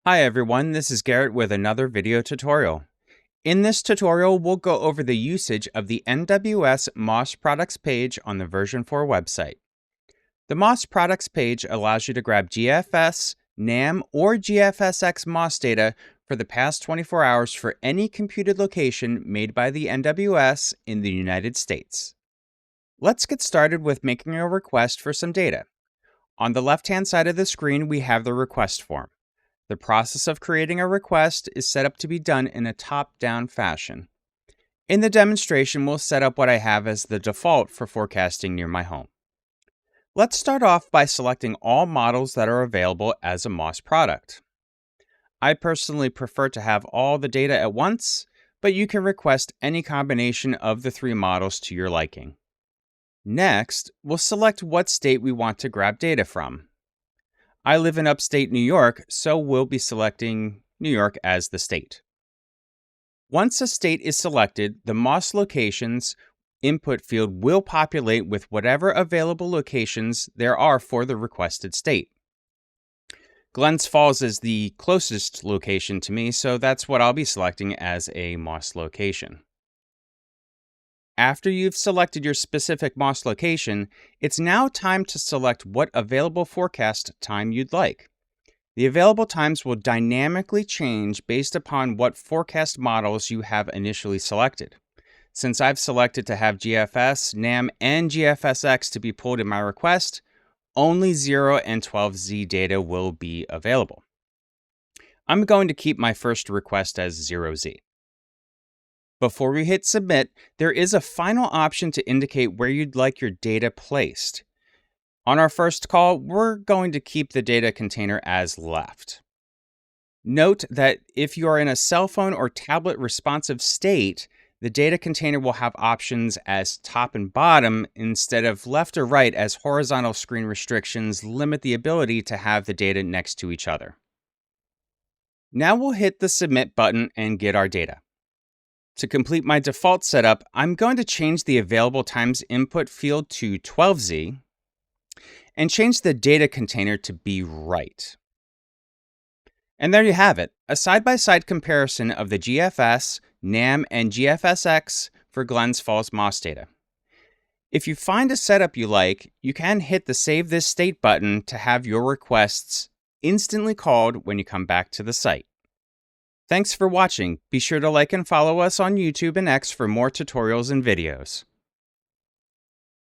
Hi everyone, this is Garrett with another video tutorial. In this tutorial, we'll go over the usage of the NWS MOS products page on the version 4 website. The MOS products page allows you to grab GFS, NAM, or GFSX MOS data for the past 24 hours for any computed location made by the NWS in the United States. Let's get started with making a request for some data. On the left-hand side of the screen, we have the request form. The process of creating a request is set up to be done in a top-down fashion. In the demonstration, we'll set up what I have as the default for forecasting near my home. Let's start off by selecting all models that are available as a MOS product. I personally prefer to have all the data at once, but you can request any combination of the three models to your liking. Next, we'll select what state we want to grab data from. I live in upstate New York, so we'll be selecting New York as the state. Once a state is selected, the MOS locations input field will populate with whatever available locations there are for the requested state. Glens Falls is the closest location to me, so that's what I'll be selecting as a MOS location. After you've selected your specific MOS location, it's now time to select what available forecast time you'd like. The available times will dynamically change based upon what forecast models you have initially selected. Since I've selected to have GFS, NAM, and GFSX to be pulled in my request, only 0 and 12Z data will be available. I'm going to keep my first request as 0Z. Before we hit submit, there is a final option to indicate where you'd like your data placed. On our first call, we're going to keep the data container as left. Note that if you are in a cell phone or tablet responsive state, the data container will have options as top and bottom instead of left or right, as horizontal screen restrictions limit the ability to have the data next to each other. Now we'll hit the submit button and get our data. To complete my default setup, I'm going to change the available times input field to 12Z and change the data container to be right. And there you have it, a side-by-side comparison of the GFS, NAM, and GFSX for Glens Falls MOS data. If you find a setup you like, you can hit the Save This State button to have your requests instantly called when you come back to the site. Thanks for watching. Be sure to like and follow us on YouTube and X for more tutorials and videos.